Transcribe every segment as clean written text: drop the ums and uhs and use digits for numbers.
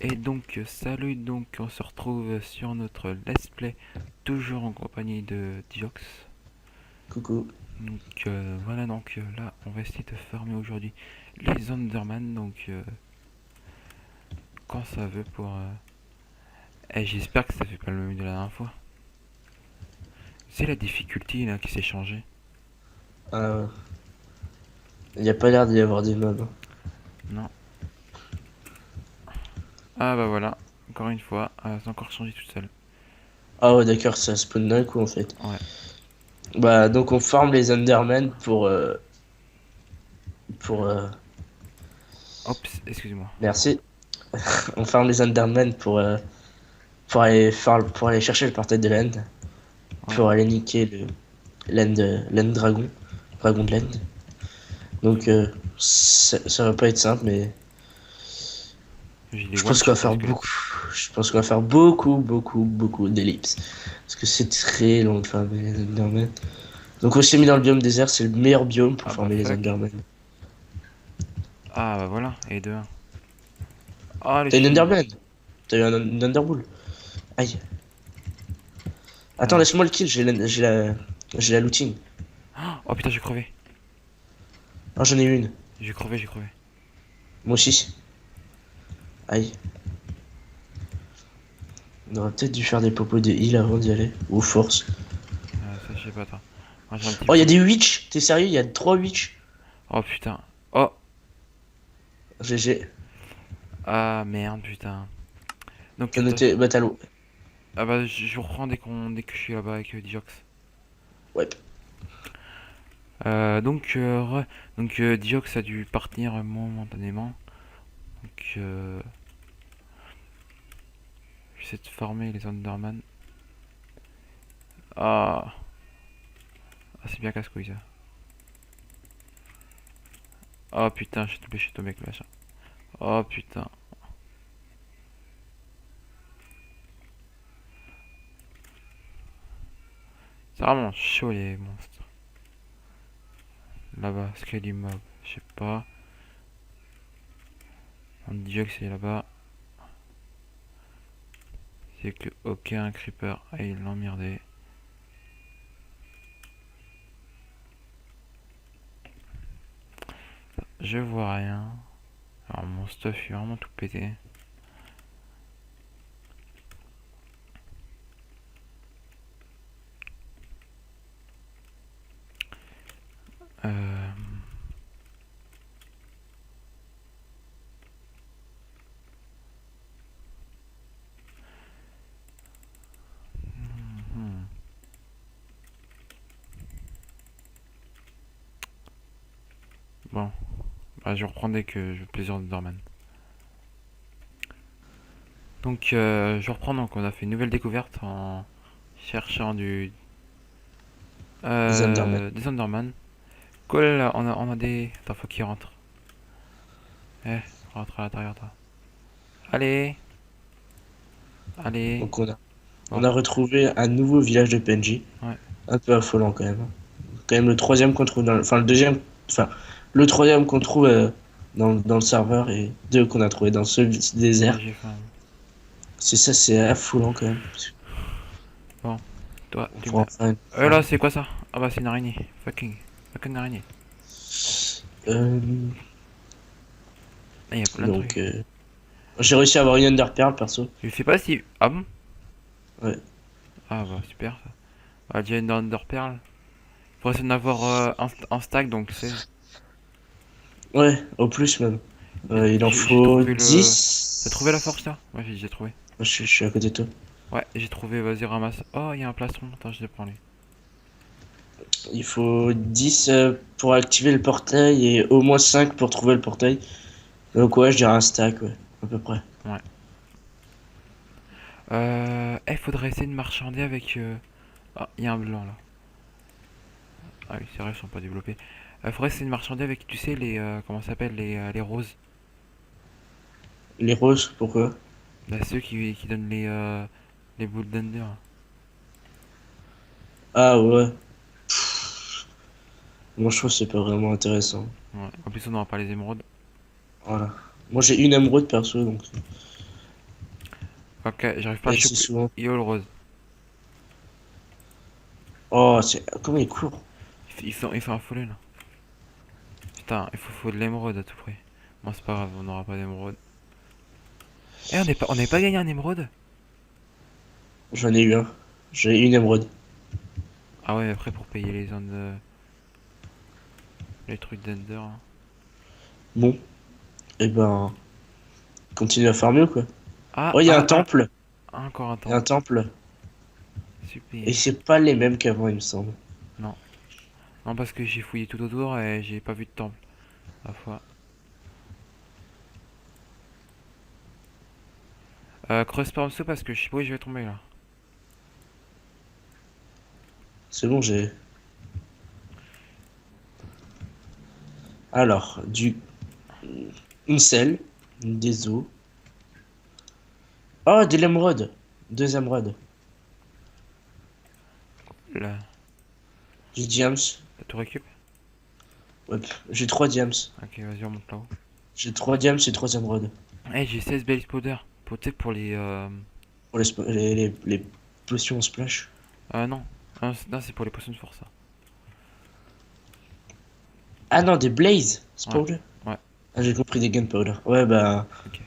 Et donc, salut, donc on se retrouve sur notre let's play, toujours en compagnie de Diox. Coucou. Donc voilà, donc là on va essayer de farmer aujourd'hui les Enderman, donc quand ça veut pour... j'espère que ça fait pas le même de la dernière fois. C'est la difficulté là qui s'est changée. Il n'y a pas l'air d'y avoir des mobs. Non. Ah bah voilà, encore une fois, c'est encore changé tout seul. Ah ouais, d'accord, ça spawn d'un coup en fait. Ouais. Bah, donc on forme les Endermen pour Oups, excuse-moi. merci. On forme les Endermen pour aller chercher le portail de l'End, Ouais. pour aller niquer l'End Dragon, Dragon de l'End. Donc ça va pas être simple, mais J'ai des je one pense qu'on shot va les faire beaucoup. squelettes. Je pense qu'on va faire beaucoup d'ellipses. Parce que c'est très long de former les Endermen. Donc on s'est mis dans le biome désert, c'est le meilleur biome pour Ah bah former les fuck. Endermen. Ah bah voilà, et de un. Ah les T'as une filles. Enderman? T'as eu une Underbull? Aïe. Attends, Alors. laisse-moi le kill, j'ai la looting. Oh putain, j'ai crevé. Ah, j'en ai eu une. J'ai crevé, j'ai crevé. Moi aussi. Aïe. On aurait peut-être dû faire des popos de heal avant d'y aller. Ou force. Ça, je sais pas, attends. Moi, j'ai un petit Oh, il y a peu. des witch! T'es sérieux? Il y a 3 witch. Oh putain. Oh. GG. Ah merde, putain. Donc, T'as noté Batalo. ah bah, je vous reprends dès que je suis là-bas avec Diox. Ouais. Donc, Diox a dû partir momentanément. Donc, j'essaie de farmer les Enderman. Ah. Ah, c'est bien casse-couille ça. Oh putain, je suis tombé avec le machin. Oh putain. C'est vraiment chaud les monstres. Là-bas, est-ce qu'il y a du mob? Je sais pas. On dit que c'est là-bas. C'est que aucun creeper aille l'emmerder. Je vois rien. Alors mon stuff est vraiment tout pété. Euh... hmm. Bon, bah, je reprends dès que je veux plaisir de Dorman. Donc je reprends, donc on a fait une nouvelle découverte en cherchant Les Endermen. des Enderman. Cool, on a des... Attends, faut qu'il rentre. Rentre à l'intérieur toi. Allez, allez. Donc on Bon, a retrouvé un nouveau village de PNJ. ouais. Un peu affolant quand même. Quand même le troisième qu'on trouve enfin le deuxième. Enfin, le troisième qu'on trouve dans le serveur et deux qu'on a trouvé dans ce Ah, désert. j'ai faim. C'est ça, c'est affolant quand même. Bon, toi, On tu me... pourra en faire une Là, farm. c'est quoi ça? Ah bah c'est une araignée. Fucking araignée. Euh, Ah, il y a plein de donc, trucs. j'ai réussi à avoir une Ender Pearl perso. Je sais pas si... Ah bon? Ouais, Ah bah super ça. Ah, déjà une Ender Pearl. Faudrait essayer d'en avoir en stack, donc c'est... ouais, au plus même. Il en J'ai faut trouvé le... T'as trouvé la 10. forge là? Ouais, j'ai trouvé. Je suis à côté de toi. Ouais, j'ai trouvé, vas-y ramasse. Oh, il y a un plastron. Attends, je le prends lui. Il faut 10 pour activer le portail et au moins 5 pour trouver le portail. Donc, ouais, je dirais un stack, ouais, à peu près. Ouais. Faudrait essayer de marchander avec... Ah, il y a un blanc là. Ah oui, c'est vrai, ils sont pas développés. Faudrait essayer de marchander avec, tu sais, les... comment ça s'appelle? Les roses. Les roses, pourquoi? Bah, ceux qui donnent les boules d'Ender. Ah, ouais. Moi, je trouve que c'est pas vraiment intéressant. Ouais. En plus, on n'aura pas les émeraudes. Voilà. Moi, j'ai une émeraude perso, donc. Ok, j'arrive pas à Et le c'est choper. souvent. Yo le rose. Oh, c'est. Comment il court? Il fait un follet là. Putain, faut de l'émeraude à tout prix. Bon, c'est pas grave, on n'aura pas d'émeraude. Eh, on n'est pas gagné un émeraude? J'en ai eu un. J'ai une émeraude. Ah ouais, après pour payer les trucs d'Ender, hein. Bon, et ben, continue à farmer ou quoi? Ah, Oh, il y a un temple. encore un Il y a un temple. temple. Et Super. c'est pas les mêmes qu'avant, il me semble. Non. Non, parce que j'ai fouillé tout autour et j'ai pas vu de temple. La fois. Creuse pas en dessous parce que je sais pas où je vais tomber là. C'est bon, j'ai. Alors, une selle, des os. Oh, de l'émeraude. Deux émeraudes. Là. Du diams. Tu récup? Hop. J'ai trois diams. Ok, vas-y, on monte là-haut. J'ai trois diams et trois émeraudes. Eh, j'ai 16 base powder. Tu sais, pour les. Pour les potions en splash. Non. Non, c'est pour les potions de force, ça. Ah non, des blazes. C'est pas Ouais. vrai. Ouais. Ah, j'ai compris des gunpowder. Ouais, bah. Ok.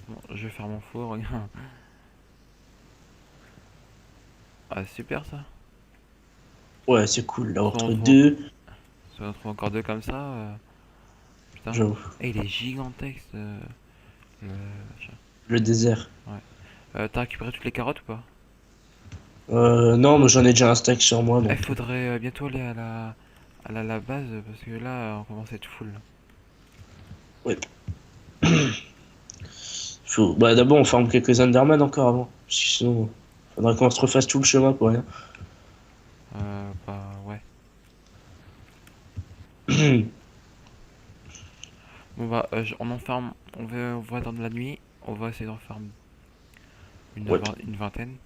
Bon, je vais faire mon four, regarde. Ah, super ça. Ouais, c'est cool Si d'avoir on trouvé trouve, deux. si on trouve encore deux comme ça. Putain. J'avoue. Eh, il est gigantesque, le. Le désert. Ouais. T'as récupéré toutes les carottes ou pas? Non, mais j'en ai déjà un stack sur moi, Eh, donc. faudrait bientôt aller à la base parce que là, on commence à être full. Ouais. Bah, d'abord, on farme quelques Enderman encore avant. Parce que sinon, faudrait qu'on se refasse tout le chemin pour rien. Bah ouais. Bon bah, on enferme, on va attendre la nuit, on va essayer d'en faire Ouais. une vingtaine.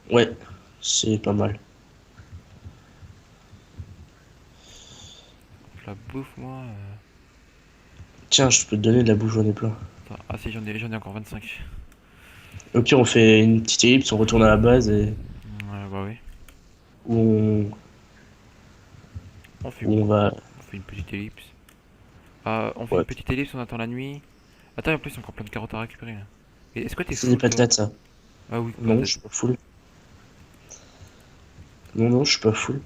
Ouais, c'est pas mal. Je la bouffe moi. Tiens, je peux te donner de la bouffe, j'en ai plein. Attends, ah si, j'en ai encore 25. Au pire, on fait une petite ellipse, on retourne à la base et Bah oui. où on, On fait, où on va. on fait une petite ellipse. On fait une Ouais, petite ellipse, on attend la nuit. Attends, en plus, il y a encore plein de carottes à récupérer là. Et est-ce que t'es c'est des full toi? patates, ça. Ah oui, Non, je peut-être. suis pas full. Non, non, je suis pas full.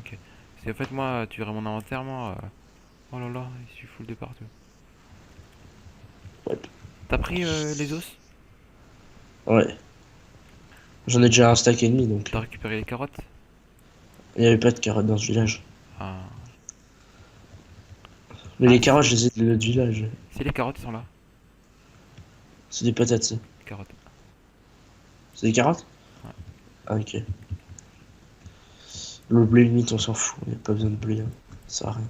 Ok. C'est en fait, moi, tu verrais mon inventaire, moi. Oh là là, je suis full de partout. Ouais. T'as pris les os? Ouais. J'en ai déjà un stack et demi, donc. T'as récupéré les carottes? Il y avait pas de carottes dans ce village. Ah. Mais Ah, les carottes, je les ai de l'autre village. si les carottes sont là. C'est des patates, ça. Les carottes. C'est des carottes? Ouais. Ah, ok. Le blé, limite, on s'en fout. Il a pas besoin de blé, hein. Ça sert à rien.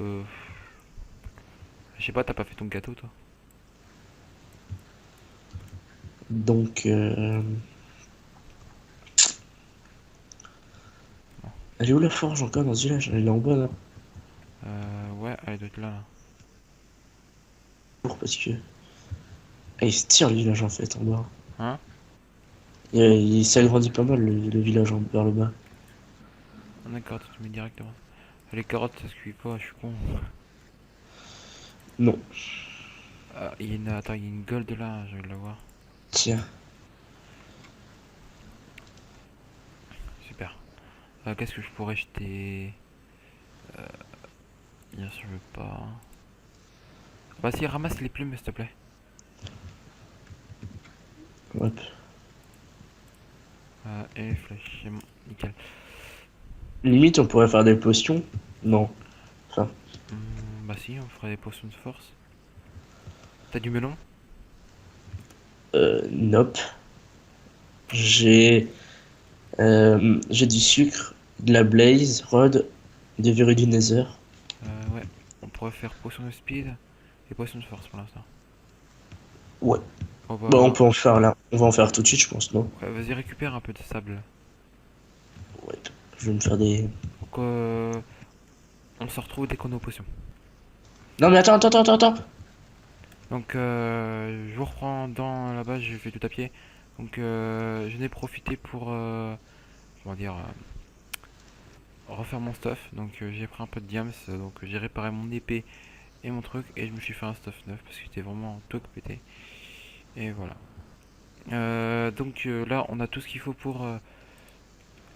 Euh, je sais pas, t'as pas fait ton gâteau toi? Donc, Non. elle est où la forge encore dans ce village? Elle est en bas, là. Ouais, elle doit être là, là. Parce que. Ah, il se tire le village en fait en bas. Hein? Il s'agrandit pas mal le village vers le bas. Ah, d'accord, tu mets directement. Les carottes, ça se cuit pas, je suis con. Non. Attends, il y a une gold là, je vais la voir. Tiens. Super. Qu'est-ce que je pourrais jeter? Bien sûr, je veux pas. Vas-y, ramasse les plumes, s'il te plaît. Hop. Et les flèches, c'est bon, nickel. Limite, on pourrait faire des potions. Non. Enfin, Bah si, on ferait des potions de force. T'as du melon? nope. J'ai j'ai du sucre, de la blaze, rod, des verrues du nether. Ouais. On pourrait faire potion de speed et potion de force pour l'instant. Ouais. On Bah, on va. peut en faire là. On va en faire tout de suite, je pense, non? Ouais, vas-y, récupère un peu de sable. Ouais. Je vais me faire des. Donc, on se retrouve dès qu'on est aux potions. Non, mais attends. Donc je vous reprends dans la base, je fais tout à pied. Donc j'en ai profité pour comment dire refaire mon stuff. Donc j'ai pris un peu de diams, donc j'ai réparé mon épée et mon truc et je me suis fait un stuff neuf parce qu'il était vraiment tout pété. Et voilà. Donc là on a tout ce qu'il faut pour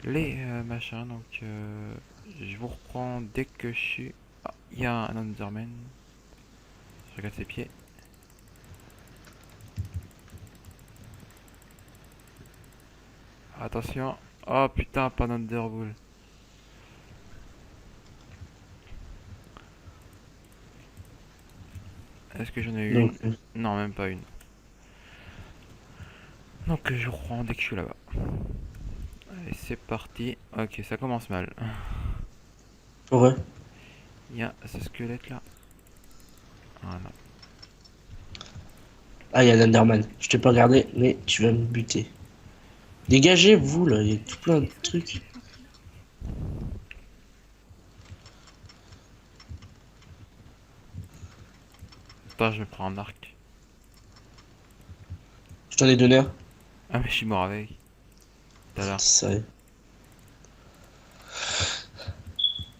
les machins. Donc je vous reprends dès que je suis. Ah, il y a un Enderman. Je regarde ses pieds. Attention. Oh putain, pas d'Enderbull. Est-ce que j'en ai eu une? Donc, Non, même pas une. Donc je reprends dès que je suis là-bas. Allez, c'est parti. Ok, ça commence mal. ouais. Il y a ce squelette là. Voilà. Ah, il y a l'Enderman. Je t'ai pas regardé, mais tu vas me buter. Dégagez, vous, là, il y a tout plein de trucs. Attends, je me prends un arc. Je t'en ai donné un. Ah, mais je suis mort avec. Tout à l'heure. Sérieux.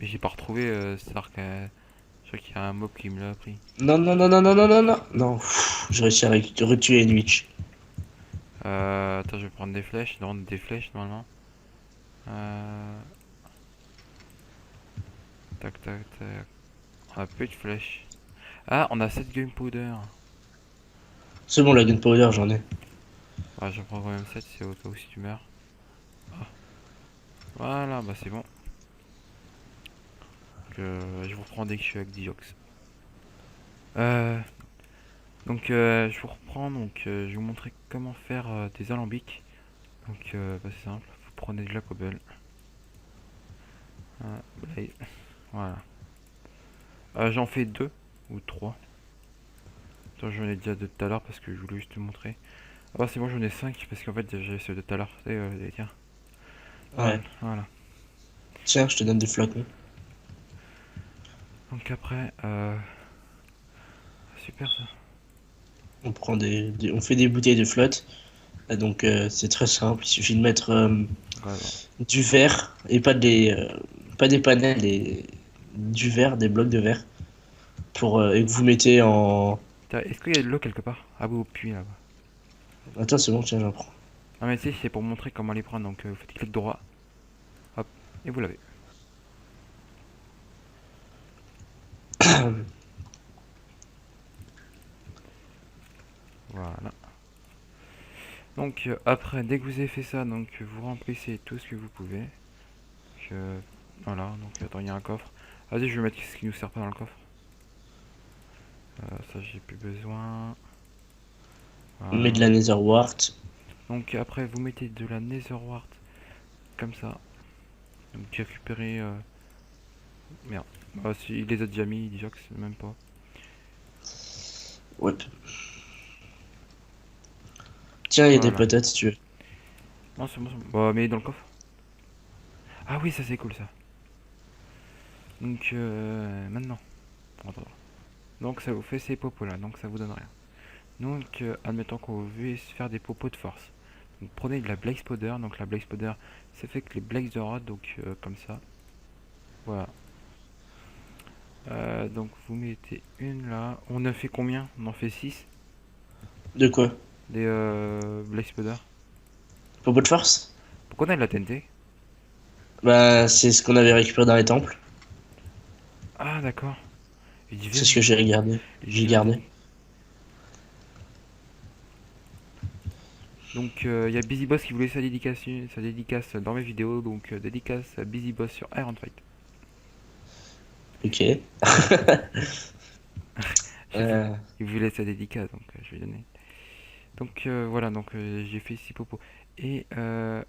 Mais j'ai pas retrouvé cet arc. Je crois qu'il y a un mob qui me l'a pris. Non, non, non, non, non, non, non, non. Non, pff, j'ai réussi à retuer une witch. Attends, je vais prendre des flèches. Non, des flèches normalement. Euh, tac, tac, tac. On a plus de flèches. Ah, on a 7 gunpowder. C'est bon, la gunpowder, j'en ai. Ouais, j'en prends quand même 7, c'est au cas où si tu meurs. Ah, voilà, bah c'est bon. Donc, je vous reprends dès que je suis avec Diox. Euh, donc je vous reprends, donc je vais vous montrer comment faire des alambics. Donc bah, c'est simple, vous prenez de la cobble. Blade. Voilà. J'en fais deux ou trois. Attends, j'en ai déjà deux tout à l'heure parce que je voulais juste te montrer. Ah bah c'est bon, j'en ai 5 parce qu'en fait j'avais ceux de tout à l'heure. Tiens. Voilà, Ouais. voilà. Tiens, je te donne des flacons. Donc après, super ça. On prend on fait des bouteilles de flotte. Donc, c'est très simple. Il suffit de mettre Voilà. du verre et pas des panels, du verre, des blocs de verre. Et que vous mettez en. Tiens, est-ce qu'il y a de l'eau quelque part? Ah oui, au puits là-bas. Attends, c'est bon, tiens, j'en prends. Ah mais tu sais, c'est pour montrer comment les prendre. Donc vous faites clic droit, hop, et vous l'avez. Voilà. Donc après, dès que vous avez fait ça, donc vous remplissez tout ce que vous pouvez. Donc, voilà, donc attends, il y a un coffre. Vas-y, je vais mettre ce qui nous sert pas dans le coffre. Ça, j'ai plus besoin. On met de Voilà. la nether wart. Donc après, vous mettez de la netherwart comme ça. Donc j'ai récupéré. Merde. Ah, si, il les a déjà mis, déjà que c'est même pas. Ouais. Tiens, il y a des Voilà. patates si tu veux. Non, c'est bon, c'est bon. Bah, mais dans le coffre. Ah oui, ça c'est cool ça. Donc maintenant. Attends. Donc ça vous fait ces popos là, donc ça vous donne rien. Donc admettons qu'on veut faire des popos de force. Donc prenez de la blaze powder, donc la blaze powder c'est fait que les blazes de rod, donc comme ça. Voilà. Donc vous mettez une là. On en fait combien? On en fait 6 De quoi? des blaze powder. Popo de force? Pourquoi on a de la TNT? Bah, c'est ce qu'on avait récupéré dans les temples. Ah d'accord. Il dit C'est ce vas-y. que j'ai regardé. Il dit J'ai gardé. vas-y. Donc il y a Busy Boss qui voulait sa dédicace dans mes vidéos, donc dédicace à Busy Boss sur Iron Fight. Ok. Je sais, Euh, il voulait sa dédicace, donc je vais donner. Donc voilà, donc j'ai fait 6 popos. Et ah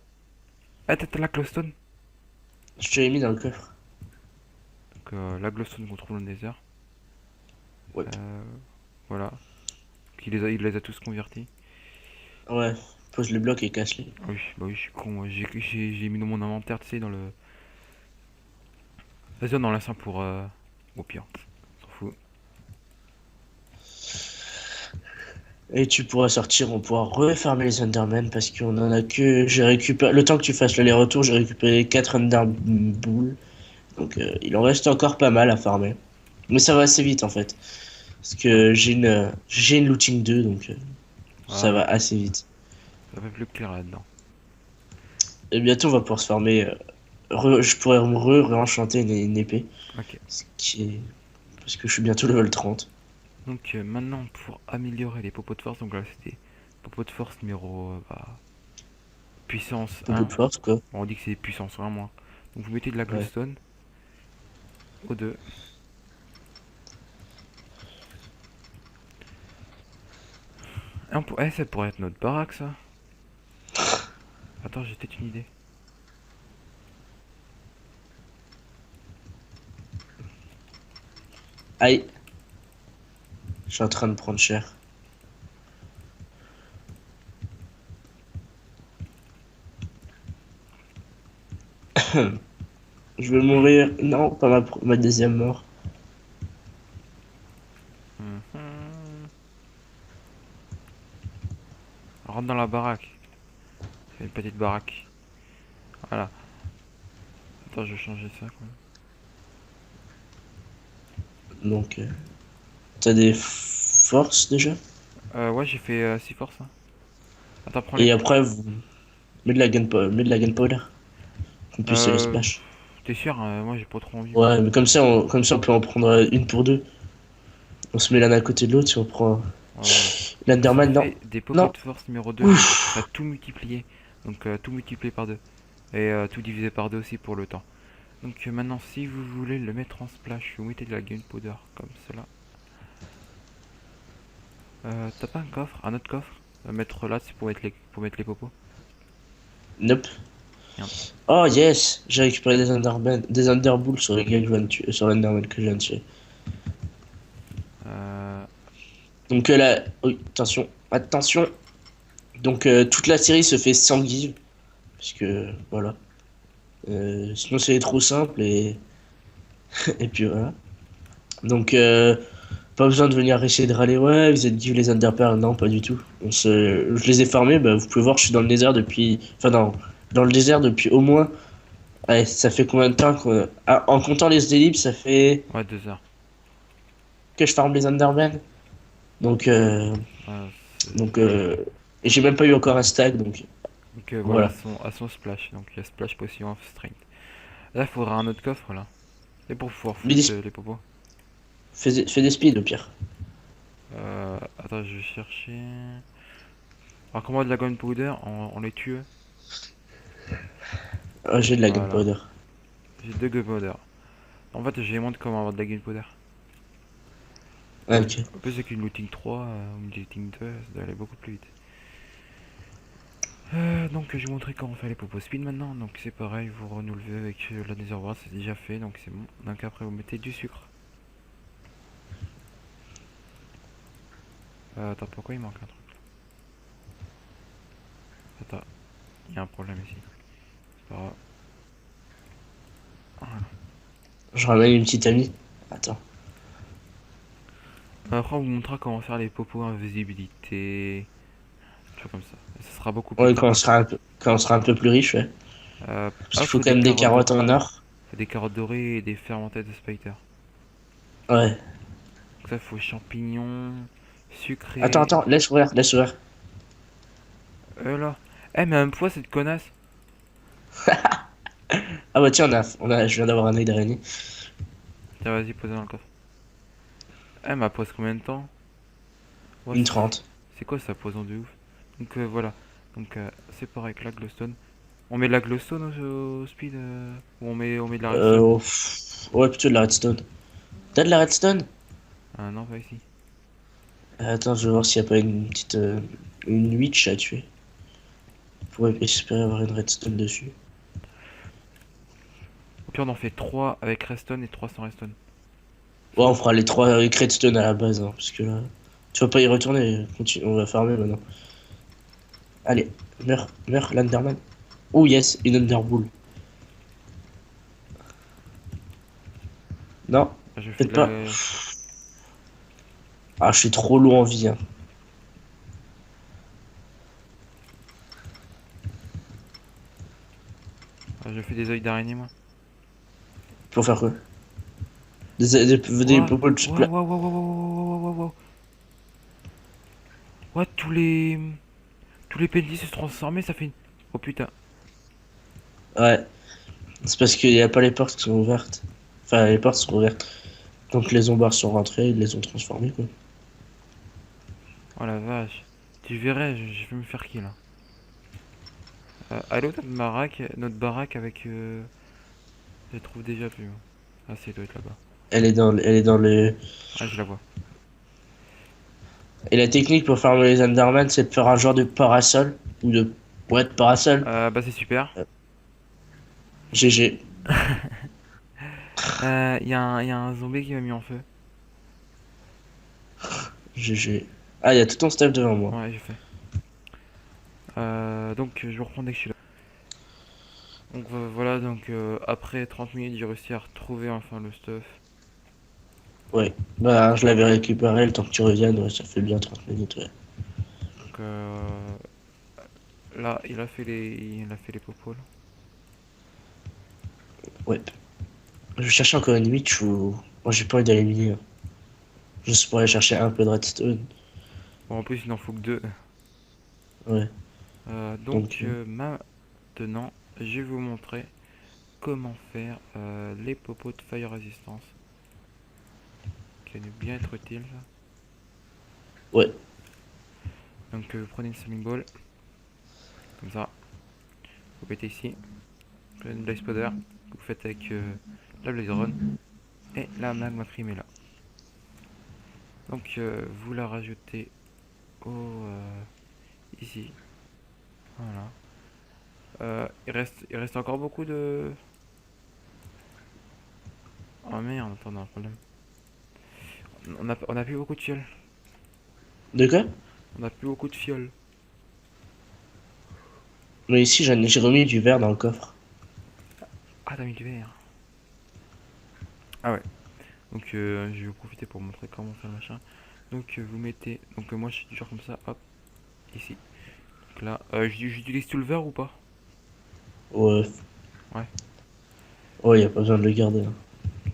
t'as la glowstone. je te l'ai mis dans le coffre. Donc la glowstone qu'on trouve dans le désert. Ouais. Euh, voilà. Donc, il les a tous convertis. Ouais. Pose le bloc et casse-les. Ah oui, bah oui, je suis con. J'ai mis dans mon inventaire, tu sais, dans le. Vas-y, dans l'instant pour. Au pire, on s'en fout. Et tu pourras sortir, on pourra refermer les Endermen parce qu'on en a que. J'ai récupéré. Le temps que tu fasses l'aller-retour, j'ai récupéré 4 Enderballs. Donc il en reste encore pas mal à farmer. Mais ça va assez vite en fait. Parce Ouais, que j'ai une looting 2, donc ça voilà, va assez vite. ça fait plus clair là-dedans. Et bientôt on va pouvoir se farmer. Je pourrais me re-enchanter une épée. Ok. Ce qui est... Parce que je suis bientôt level 30. Donc maintenant pour améliorer les popos de force, donc là c'était popos de force numéro puissance Beaucoup 1. de force quoi. Bon, on dit que c'est puissance 1 moins. Donc vous mettez de la Ouais. glowstone au 2. Ça pourrait être notre baraque ça. Attends, j'ai peut-être une idée. Aïe, je suis en train de prendre cher. Je vais mourir. Non, pas ma deuxième mort. Mhm. Rentre dans la baraque. C'est une petite baraque. Voilà. Attends, je vais changer ça quoi. Donc, t'as des forces déjà. Ouais, j'ai fait 6 forces. Hein. Attends, prends les. Et après, vous mets de la gunpowder. Qu'on puisse les Euh, splash. T'es sûr? Moi j'ai pas trop envie, moi. Ouais, mais comme ça, on peut en prendre une pour deux. On se met l'un à côté de l'autre si on prend Ouais, voilà. Donc ça l'Enderman. Non, fait des popos non. de force numéro 2. Ce Ouf. serait tout multiplié. Donc tout multiplié par 2. Et tout divisé par 2 aussi pour le temps. Donc maintenant, si vous voulez le mettre en splash, vous mettez de la gunpowder comme cela. T'as pas un coffre? Un autre coffre? À mettre là, c'est pour mettre les popos. Nope. Merde. Oh yes, j'ai récupéré des Enderman, des Enderballs sur les gars que je viens de tuer, sur l'Enderman que je viens de tuer. Euh, Donc là, oui, attention, attention. Donc toute la série se fait sans give, parce que voilà. Sinon c'est trop simple et et puis voilà. Donc pas besoin de venir essayer de râler. Ouais, vous êtes give les Enderpearls. Non, pas du tout. Je les ai farmés. Bah, vous pouvez voir, je suis dans le désert depuis. Enfin non, dans le désert depuis au moins. Ouais, ça fait combien de temps en comptant les ellipses, ça fait ouais, 2 heures. que je farme les Endermen. Donc, euh, Euh, donc, c'est- et j'ai même pas eu encore un stack, donc donc voilà, voilà. à son splash. Donc il y a splash, potion, strength. Là, il faudra un autre coffre là. Et pour pouvoir Mais foutre les popos. fais des speeds au pire. Attends, je vais chercher. Alors, comment de la gunpowder, on les tue. Ah, j'ai de la Voilà. gunpowder. J'ai 2 gunpowder. En fait, j'ai montré comment avoir de la gunpowder. Ah, ok. En plus, avec une looting 3 ou une looting 2, ça doit aller beaucoup plus vite. Donc, j'ai montré comment faire les popos speed maintenant. Donc, c'est pareil, vous renouvelez avec la Netherward, c'est déjà fait, donc c'est bon. Donc, après, vous mettez du sucre. Attends, pourquoi il manque un truc? Attends, il y a un problème ici. C'est pas grave. Voilà. Je ramène une petite amie. Attends. Après, on vous montrera comment faire les popos invisibilité. Tu vois comme ça. Et ça sera beaucoup plus Ouais, tard parce que. quand on sera un peu plus riche, ouais. Parce qu'il faut Faut quand des même des carottes carottes en dorées. or. Faut des carottes dorées et des fermented spider. Ouais. Donc ça, faut champignons, Attends, sucré. attends, laisse ouvrir, laisse ouvrir. Là. Eh, mais un poids, cette connasse. Ah bah tiens, je viens d'avoir un œil d'araignée. Tiens, vas-y, pose dans le coffre. Eh, mais elle pose combien de temps? Ouais, Une 30. c'est quoi ça, poison de ouf? Donc voilà. Donc c'est pareil que la glowstone. On met de la glowstone au speed ou on met de la redstone? Ouais, plutôt de la redstone. T'as de la redstone? Ah non, pas ici. Attends, je vais voir s'il n'y a pas une petite. Une witch à tuer. Pour espérer avoir une redstone dessus. Au pire, on en fait 3 avec redstone et 3 sans redstone. Ouais, Ça on va? fera les trois avec redstone à la base, hein, parce que là. Tu vas pas y retourner, on va farmer maintenant. Allez, meurs, meurs, l'Enderman. Oh yes, une Enderball. Non, Je fais peut-être de pas. la. Ah, je suis trop lourd en vie, hein. Je fais des œils d'araignée, moi. Pour faire quoi? Des Ouah, popos de ouah, pla- ouah, ouah, ouah, ouah, ouah, ouah, ouah. Ouah, tous les PNJ se sont transformés, ça fait une... Oh putain. Ouais, c'est parce qu'il n'y a pas les portes qui sont ouvertes. Enfin, les portes sont ouvertes. Donc les zombards sont rentrés, ils les ont transformés, quoi. Oh la vache. Tu verrais, je vais me faire kill, là. Allô, notre baraque avec... Je la trouve déjà plus. Ah, c'est doit être là-bas. Elle est dans le... Ah, je la vois. Et la technique pour farmer les Enderman, c'est de faire un genre de parasol. Ou de... Ouais, de parasol. Bah c'est super. GG. Y a un zombie qui m'a mis en feu. GG. Ah, il y a tout ton stuff devant moi. Ouais, j'ai fait. Donc je reprends dès que je suis là. Donc voilà, donc après 30 minutes, j'ai réussi à retrouver enfin le stuff. Ouais. Bah, je l'avais récupéré le temps que tu reviennes. Ouais, ça fait bien 30 minutes, ouais. Donc là, il a fait les popos là. Ouais. Je cherche encore une witch ou... Moi, j'ai pas envie d'aller miner, hein. Juste pour aller chercher un peu de redstone. Bon, en plus, il n'en faut que deux. Ouais. Donc Donc, maintenant, je vais vous montrer comment faire les popos de fire resistance. Qui va bien être utile ça. ouais. Donc vous prenez une swimming ball, comme ça. Vous mettez ici. Vous prenez une blaze powder. Vous faites avec la blaze run. Et la magma cream est là. Donc vous la rajoutez ici. Voilà. Il reste encore beaucoup de... Oh merde, attends, on a un problème. On a plus beaucoup de fioles. De quoi? On a plus beaucoup de fioles. Mais ici, j'ai remis du verre dans le coffre. Ah, t'as mis du verre. Ah ouais. Donc je vais profiter pour montrer comment faire le machin. Donc vous mettez... Donc moi je suis toujours comme ça, hop, ici. Donc là, j'utilise tout le verre ou pas? Ouais. Ouais. Ouais, y a pas besoin de le garder, hein. Ok.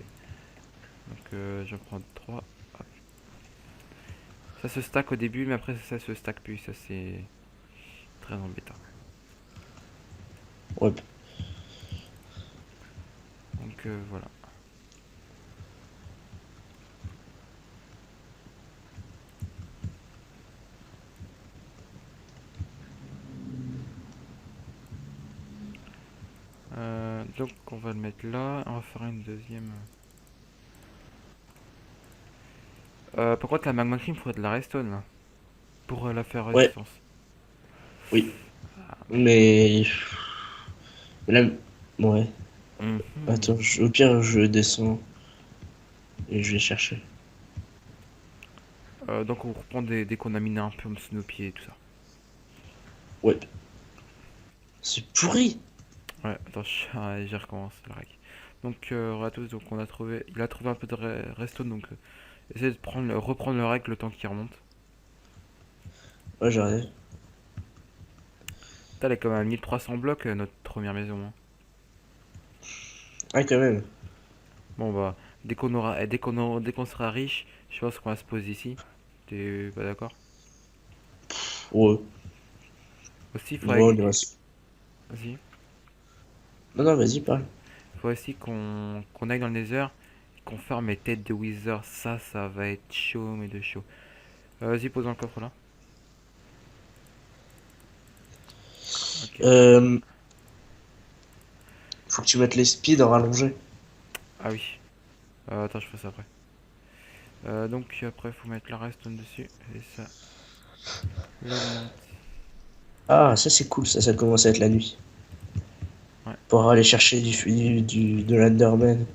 Donc je prends 3. Ça se stack au début, mais après ça se stack plus. Ça c'est très embêtant. Ouais. Donc voilà. Donc on va le mettre là. On va faire une deuxième. Par contre la magma cream, faudrait de la redstone là. Pour la faire Ouais, résistance. oui. Ah merde. Mais... Là... Ouais. Attends, Mhm. au pire, je descends et je vais chercher. Donc on reprend dès qu'on a miné un peu sous nos pieds et tout ça. Ouais. C'est pourri. Ouais, attends, j'y recommence la règle. Donc, Ratos, donc il a trouvé un peu de redstone, donc essayez de reprendre le règle le temps qu'il remonte. Ouais, j'arrive. Putain, elle est quand même à 1300 blocs, notre première maison, hein. Ah, quand même. Bon, bah, dès qu'on sera riche, je pense qu'on va se poser ici. T'es pas d'accord? Ouais. Aussi, Ouais, on ira vas-y. Non, non, vas-y, parle. Faut aussi qu'on aille dans le Nether et qu'on ferme les têtes de Wither. Ça va être chaud, mais de chaud. Vas-y, pose dans le coffre là. Ok. Euh... Faut que tu mettes les speeds en rallongé. Ah oui. Attends, je fais ça après. Donc après, faut mettre la redstone dessus et ça l'augmente. Ah, ça c'est cool, ça commence à être la nuit. Ouais. Pour aller chercher de l'Enderman.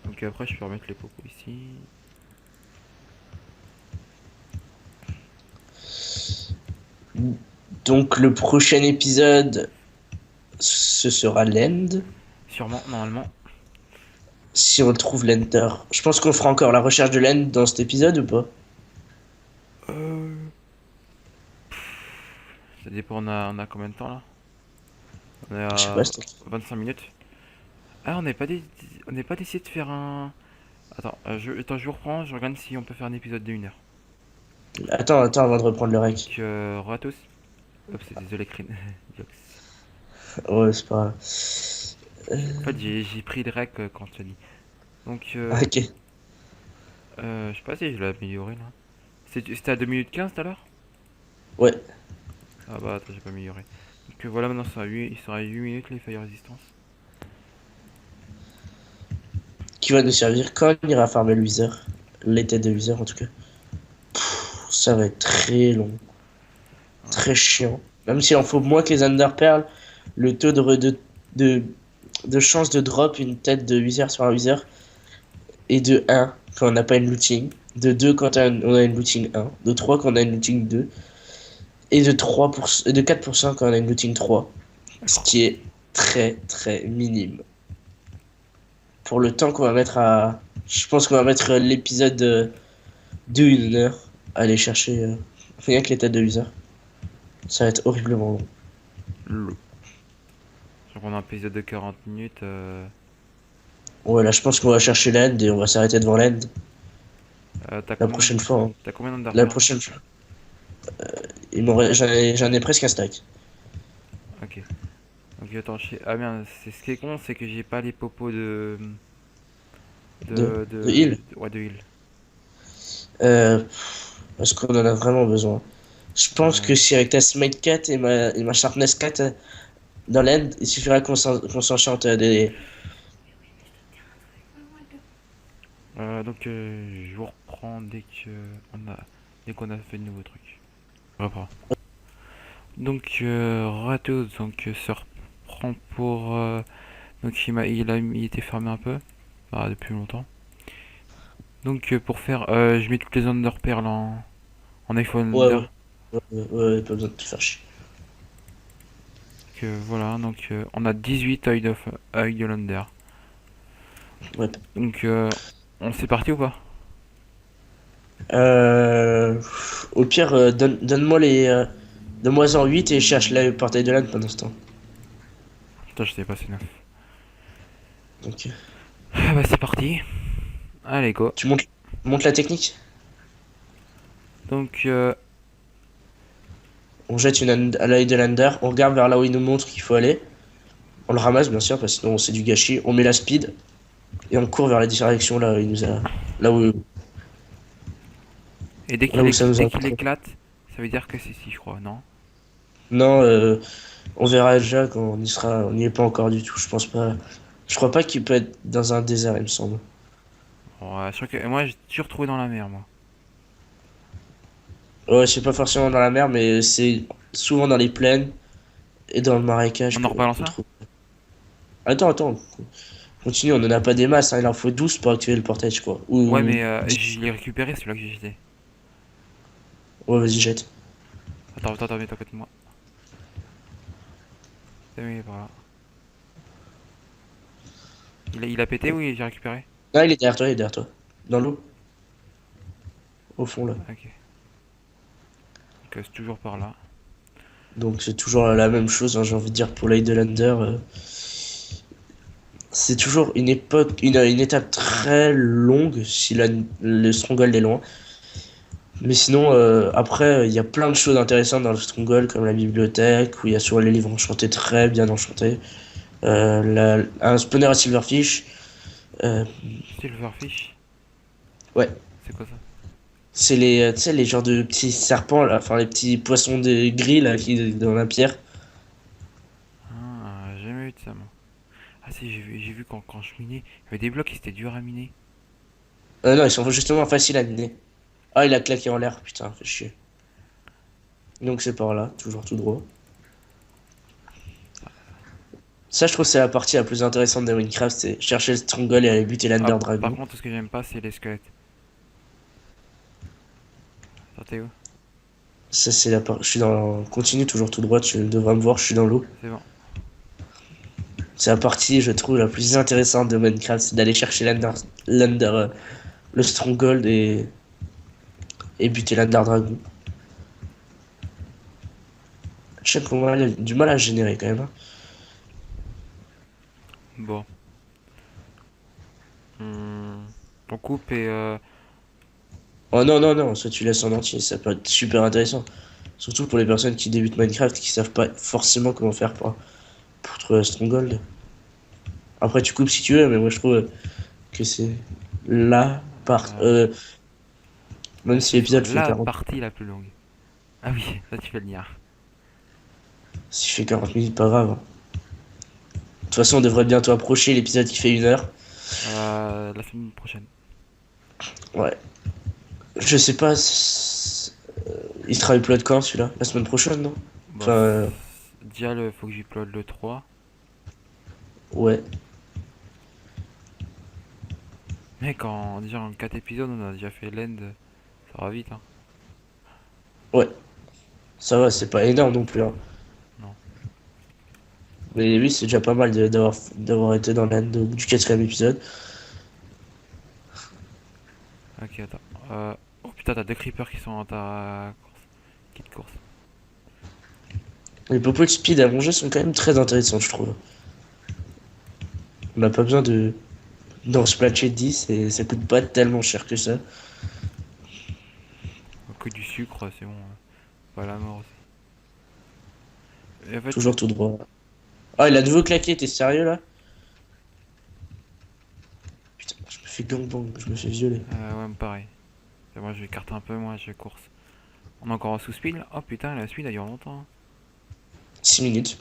Donc après, je peux remettre les popos ici. Donc le prochain épisode, ce sera l'End. Sûrement, normalement. Si on trouve l'Enter. Je pense qu'on fera encore la recherche de l'End dans cet épisode ou pas? Euh... Ça dépend, on a combien de temps là? On est Je sais à pas, 25 minutes. Ah, on n'est pas décidé de faire un. Attends, je vous reprends, je regarde si on peut faire un épisode de 1 heure. attends avant de reprendre le rec. Donc, re à tous. Oups, désolé, Crin. Diox. Ouais, c'est pas grave. En fait, j'ai pris le rec quand je te dis. Donc, Ok. je sais pas si je l'ai amélioré là. C'était à 2 minutes 15 tout à l'heure. Ouais. Ah bah, attends, j'ai pas amélioré. Donc, voilà, maintenant, il sera à 8 minutes les failles résistance. Qui va nous servir quand on ira farmer le viseur. Les têtes de viseur en tout cas. Ça va être très long. Ouais. Très chiant. Même s'il en faut moins que les Underpearls, le taux de, de chance de drop une tête de viseur sur un viseur est de 1 quand on n'a pas une looting, de 2 quand on a une looting 1, de 3 quand on a une looting 2, et de 4% quand on a une looting 3. Ce D'accord. qui est très très minime. Pour le temps qu'on va mettre à. Je pense qu'on va mettre l'épisode de 1 heure à aller chercher rien que les têtes de viseur. Ça va être horriblement long. Le. Donc, on a un épisode de 40 minutes. Ouais, là je pense qu'on va chercher l'end et on va s'arrêter devant l'end T'as la combien, prochaine fois, hein. t'as combien La d'underpearl là? prochaine fois. J'en ai presque un stack. Ok. Donc, attends, ah merde, ce qui est con, c'est que j'ai pas les popos De heal. Ouais, de heal. Euh, Parce qu'on en a vraiment besoin. Je pense Euh, que si avec ta Smite 4 et ma Sharpness 4 dans l'end, il suffira qu'on s'enchante donc, je vous reprends dès qu'on a fait de nouveaux trucs. Je reprends. Donc, Ratos, donc, se reprend pour. Donc, il était fermé un peu. Bah, depuis longtemps. Donc, pour faire. Je mets toutes les underperles en iPhone Ouais, Under. ouais, pas besoin de te faire chier. Donc, voilà, donc on a 18 œil de l'Under. Ouais. Donc, on s'est parti ou pas? Euh, Au pire, donne-moi donne-moi en 8 et cherche le portail de l'âne pendant ce temps. Putain, je sais pas, c'est neuf. Donc, Ah bah, c'est parti. Allez, go. tu montes la technique? Donc, On jette à l'œil de l'Under, on regarde vers là où il nous montre qu'il faut aller. On le ramasse bien sûr, parce que sinon c'est du gâchis. On met la speed et on court vers la direction là où il nous a. Là où, et là où ça nous dès a qu'il montré. éclate, ça veut dire que c'est si, je crois, non? Non, on verra déjà quand on y sera. On n'y est pas encore du tout, je pense pas. Je crois pas qu'il peut être dans un désert, il me semble. Ouais, je crois que moi, j'ai toujours trouvé dans la mer, moi. Ouais, c'est pas forcément dans la mer, mais c'est souvent dans les plaines et dans le marécage On en rebalance qu'on un? trouve. Attends. Continue, on en a pas des masses, hein, il en faut 12 pour activer le portail, je crois. Ouais, Ou mais je 10. l'ai récupéré, celui-là que j'ai jeté. Ouais, vas-y, jette. Attends, mets-toi à côté de moi. T'as mis par là. Il a pété ou j'ai récupéré? Ah, il est derrière toi, il est derrière toi. Dans l'eau, au fond là. Ok. Donc, c'est toujours par là. Donc c'est toujours la même chose, hein, j'ai envie de dire pour l'Idolander. C'est toujours une étape très longue si le Stronghold est loin. Mais sinon, après, il y a plein de choses intéressantes dans le Stronghold, comme la bibliothèque, où il y a souvent les livres enchantés très bien enchantés. Un spawner à Silverfish. euh, Silverfish? ouais, C'est quoi ça? c'est tu sais, les genres de petits serpents, là, enfin les petits poissons de gris là, qui dans la pierre. Ah, j'ai jamais vu de ça, moi. Ah si, j'ai vu quand je minais, il y avait des blocs qui étaient durs à miner. Non, ils sont justement faciles à miner. Ah, il a claqué en l'air, putain, fait chier. Donc c'est par là, toujours tout droit. Ça, je trouve que c'est la partie la plus intéressante de Minecraft, c'est chercher le Stronghold et aller buter Ah, l'Ender par Dragon. contre, ce que j'aime pas, c'est les squelettes. Attends, t'es où? Ça, c'est la part. Je suis dans. Continue toujours tout droit, tu devras me voir, je suis dans l'eau. C'est bon. C'est la partie, je trouve, la plus intéressante de Minecraft, c'est d'aller chercher le Stronghold et buter l'Ender Dragon. Je sais qu'on a du mal à générer quand même, hein. Bon, on, on coupe et Oh non, non, non, ça tu laisses en entier, ça peut être super intéressant. Surtout pour les personnes qui débutent Minecraft, qui savent pas forcément comment faire pour trouver un Stronghold. Après, tu coupes si tu veux, mais moi je trouve que c'est la part. euh, Même ce si sera l'épisode fait la 40, partie la plus longue. Ah oui, ça tu fais le niard. si fait 40 minutes, pas grave, hein. De toute façon, on devrait bientôt approcher l'épisode qui fait 1 heure. La semaine prochaine. Ouais. Je sais pas. Il sera upload quand celui-là? La semaine prochaine, non? Bon, Enfin, déjà, faut que j'upload le 3. ouais. Mec, déjà en 4 épisodes, on a déjà fait l'end. Ça va vite, hein. Ouais. Ça va, c'est pas énorme non plus, hein. Non. Mais oui, c'est déjà pas mal d'avoir été dans l'un du quatrième épisode. Ok, attends. Oh putain, t'as deux creepers qui sont dans ta course. Kit course. Les popos de speed à manger sont quand même très intéressants, je trouve. On n'a pas besoin d'en splatcher 10 et ça coûte pas tellement cher que ça. Que du sucre, c'est bon. Pas la mort aussi. Et en fait, Toujours tout droit. Ah, il a de nouveau claqué, t'es sérieux là? Putain, je me fais gangbang, je me fais violer. ouais, pareil. Et moi, je vais écarter un peu, moi, je course. On est encore en sous-speed là. Oh putain, la speed, elle dure longtemps. 6 minutes.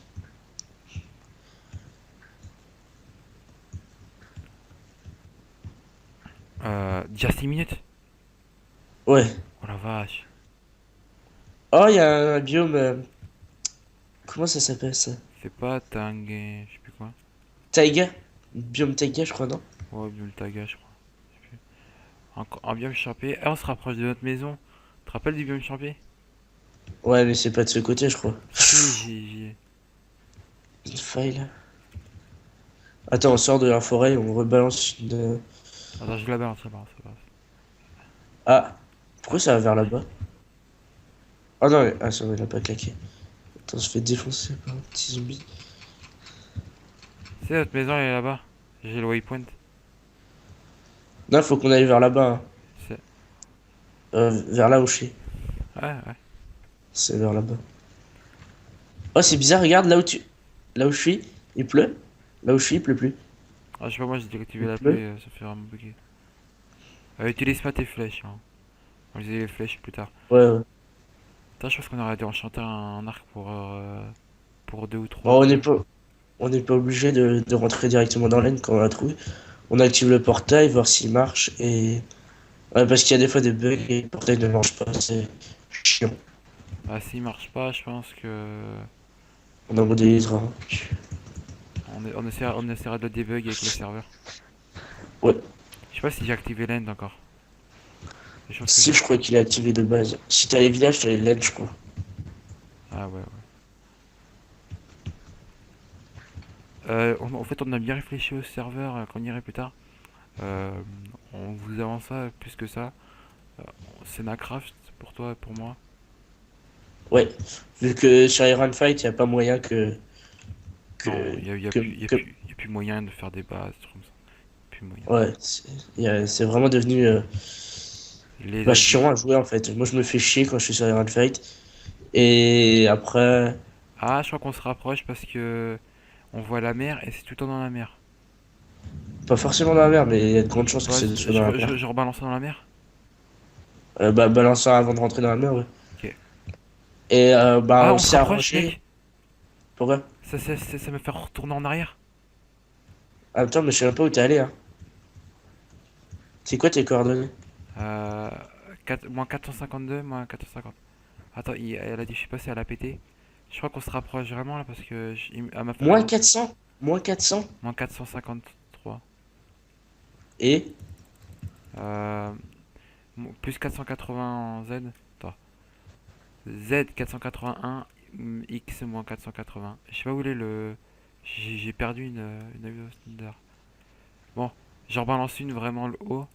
Déjà 6 minutes. Ouais. Oh la vache. Oh, il y a un biome. Comment ça s'appelle ça? C'est pas Tang, je sais plus quoi. Taiga? Biome Taiga, je crois, non? Ouais, Bultaga, je crois. Je sais plus. Encore un biome champé. Ah, on se rapproche de notre maison. Tu te rappelles du biome champé? Ouais, mais c'est pas de ce côté, je crois. Si, j'y ai. Une faille là. Attends, on sort de la forêt, on rebalance une. Attends, je la balance, ça balance, ça balance. Ah, pourquoi ça va vers là-bas? Ah non, ah, ça va, il a pas claqué. Attends, on se fait défoncer par un petit zombie. C'est notre maison, elle est là-bas. J'ai le waypoint. Non, faut qu'on aille vers là-bas, hein. C'est. Vers là où je suis. Ouais, ouais. C'est vers là-bas. Oh, c'est bizarre, regarde là où Là où je suis, il pleut. Là où je suis, il pleut plus. Ah, je sais pas, moi j'ai désactivé Il la pluie, pleut. ça fait vraiment bugger. Utilise pas tes flèches, hein. On les les flèches plus tard. Ouais, ouais. Putain, je pense qu'on aurait dû enchanter un arc pour deux ou trois Bon, trucs. on n'est pas obligé de rentrer directement dans l'aine quand on l'a trouvé. On active le portail, voir s'il marche et. Ouais, parce qu'il y a des fois des bugs et le portail ne marche pas, c'est chiant. Bah, s'il marche pas, je pense que. On a modélisera. On essaiera de le debug avec le serveur. Ouais. Je sais pas si j'ai activé l'end encore. Je pense que Si, j'ai. je crois qu'il est activé de base. Si t'as les villages, t'as les LED, je crois. Ah ouais, ouais. En fait, on a bien réfléchi au serveur qu'on irait plus tard. Euh, on vous avance ça plus que ça. Euh, c'est Nacraft pour toi et pour moi. Ouais. Vu que sur Iron Fight, il n'y a pas moyen Non, que, y a que plus, y a plus moyen de faire des bases, trucs comme ça. Plus moyen. ouais, c'est vraiment devenu Les bah, avis. chiant à jouer en fait. Moi, je me fais chier quand je suis sur Iron Fight. Et après, Ah, je crois qu'on se rapproche parce que on voit la mer et c'est tout le temps dans la mer. pas forcément dans la mer, mais il y a de grandes chances que ce Vas-y, soit dans la mer. je rebalance dans la mer? Bah, balance ça avant de rentrer dans la mer, ouais. Ok. Et bah, Ah, on on se s'est rapproche, arrangé. mec! Pourquoi? Ça me fait retourner en arrière. Ah, attends, mais je sais même pas où t'es allé, hein. C'est quoi tes coordonnées? Euh, moins 452, moins 450. Attends, elle a dit, je sais pas si elle a pété. Je crois qu'on se rapproche vraiment là parce que elle m'a fait Moins 400? Moins 400? moins 453. Et? Euh, plus 480 en Z. Attends. Z 481, X moins 480. Je sais pas où il est le. J'ai perdu une avion standard. Bon, j'en balance une vraiment le haut.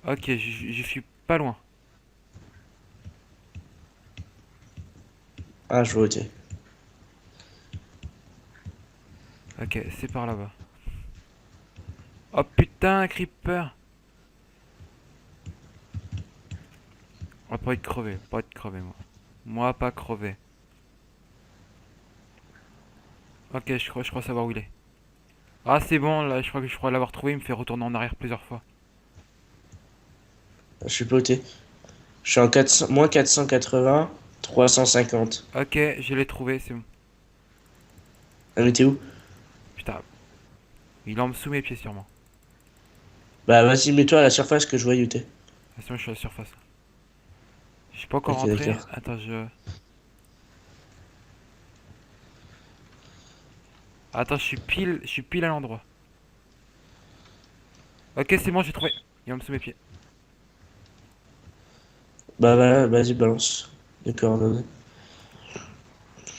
Ok, je suis pas loin. Ah, je vois, ok. Ok, Ok, c'est par là-bas. Oh putain, creeper. On va pas être crevé, pas être crevé moi. Moi pas crevé. Ok, je crois savoir où il est. Ah c'est bon, là je crois l'avoir trouvé, il me fait retourner en arrière plusieurs fois. Je suis pas où t'es. Je suis en 400, moins 480, 350. Ok, je l'ai trouvé, c'est bon. Ah, mais t'es où? Putain, il est en dessous mes pieds sûrement. Bah, vas-y, mets-toi à la surface que je vois où t'es. Ah, c'est bon, je suis à la surface. Je suis pas encore Ok, rentré. d'accord. Attends, je... Attends, je suis pile à l'endroit. Ok, c'est bon, j'ai trouvé. Il est en dessous mes pieds. Bah, voilà, vas-y, balance. Les coordonnées.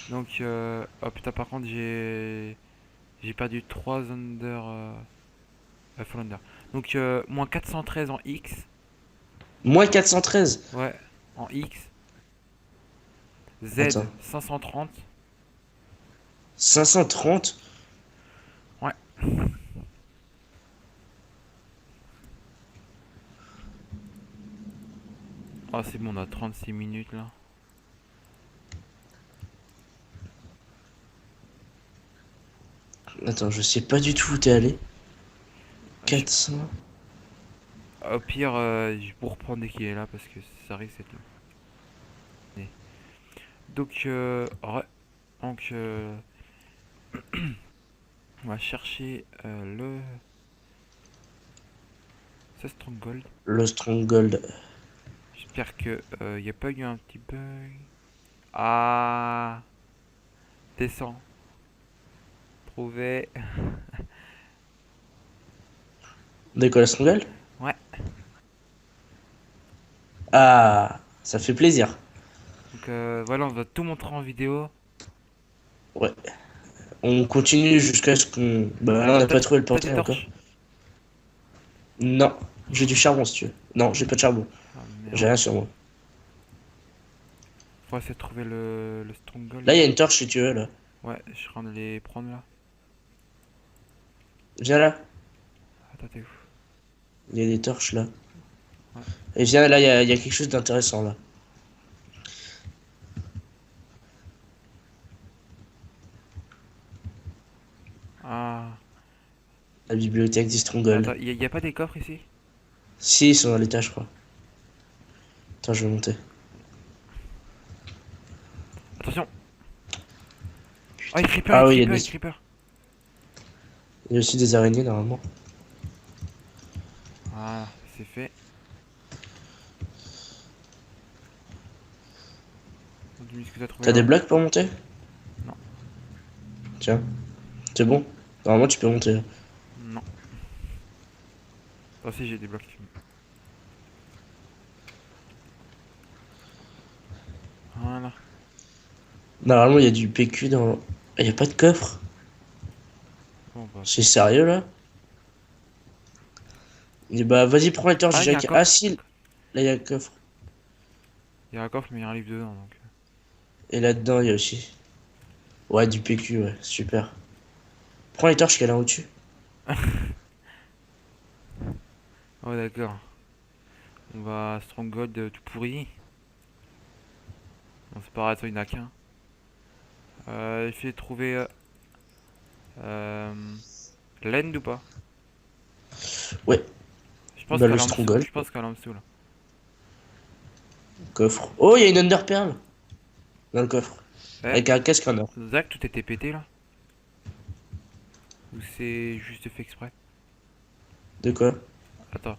Donc, oh putain, par contre, j'ai perdu 3 under... full under. Donc, moins 413 en X. Moins 413. Ouais, en X. Z, Attends. 530. 530. Ouais. Oh, c'est bon, on a 36 minutes là. Attends, je sais pas du tout où t'es allé. Ah, 400. au pire, je vous reprendre dès qu'il est là parce que ça risque d'être long. Donc, donc on va chercher le... Ça, Stronghold. Le Stronghold. J'espère que il n'y a pas eu un petit bug. Ah, descends. Trouvé. De quoi, le Stronghold? Ouais. Ah, ça fait plaisir. Donc voilà, on va tout montrer en vidéo. Ouais. On continue jusqu'à ce qu'on... Bah, là, on n'a pas trouvé le T'as des portail encore. torches? Non. J'ai du charbon, si tu veux. Non, j'ai pas de charbon. Ah J'ai merde. rien sur moi. Faut essayer de trouver le Stronghold Là, il y là. a une torche, si tu veux, là. Ouais, je suis en train de les prendre là. Viens là. Attends, t'es où? Il y a des torches, là. Ouais. Et viens, là, il y a quelque chose d'intéressant, là. Ah. La bibliothèque du Stronghold. Attends, y a pas des coffres ici? Si, ils sont dans l'étage, je crois. Attends, je vais monter. Attention! Oh, Putain. Ah oui, il creeper. il y a aussi des araignées, normalement. Voilà, c'est fait. Donc, dis-moi ce que t'as trouvé T'as des là. blocs pour monter? Non, Tiens, c'est bon. Normalement, tu peux monter, là. non. Oh si, j'ai des blocs. Voilà. Normalement, il y a du PQ dans... Il y a pas de coffre? Bon, bah, C'est sérieux, là? Et bah, vas-y, prends les torches, ah, il y a un Jack. Ah, coffre. si, là, il y a le coffre. Il y a un coffre, mais il y a un livre dedans, donc... Et là-dedans, il y a aussi... Ouais, du PQ, ouais, super. Prends les torches qu'il y a là au-dessus. Oh, d'accord. On va Stronghold tout pourri. On se paraît, il n'y en a qu'un. Il fait trouver... l'end ou pas? Ouais, Je pense bah, le qu'elle est en dessous. Stronghold. Je pense qu'elle est en dessous, là. Coffre. Oh, il y a une Underpearl dans le coffre. Eh, Avec un casque en or. Zach, tout était pété, là? Ou c'est juste fait exprès? De quoi? Attends.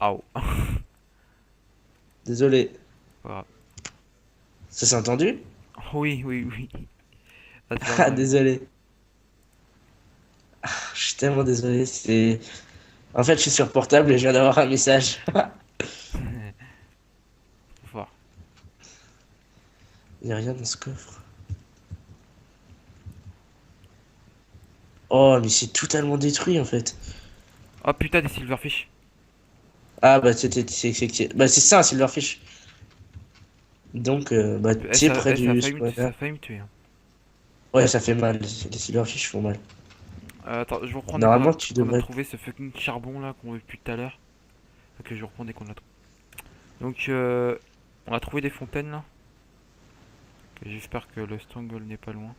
Au. Désolé. Voilà. Ça s'est entendu? Oui, oui, oui. Ah, tu l'as Ah, entendu. désolé. Je suis tellement désolé. C'est... En fait, je suis sur portable et je viens d'avoir un message. Trop fort. Il n'y a rien dans ce coffre. Oh, mais c'est totalement détruit en fait. Oh putain, des silverfish. Ah, bah bah, c'est ça, un silverfish. Donc, bah, tu es près Ça a du failli spawner. ça a failli me tuer, hein. Ouais, ça fait mal. Les silverfish font mal. Attends, je vous reprends dès Normalement, tu qu'on a devrais. trouvé ce fucking charbon là qu'on veut depuis tout à l'heure. Ok, je vous reprends dès qu'on l'a trouvé. Donc, on a trouvé des fontaines là. Ok, j'espère que le Strangle n'est pas loin.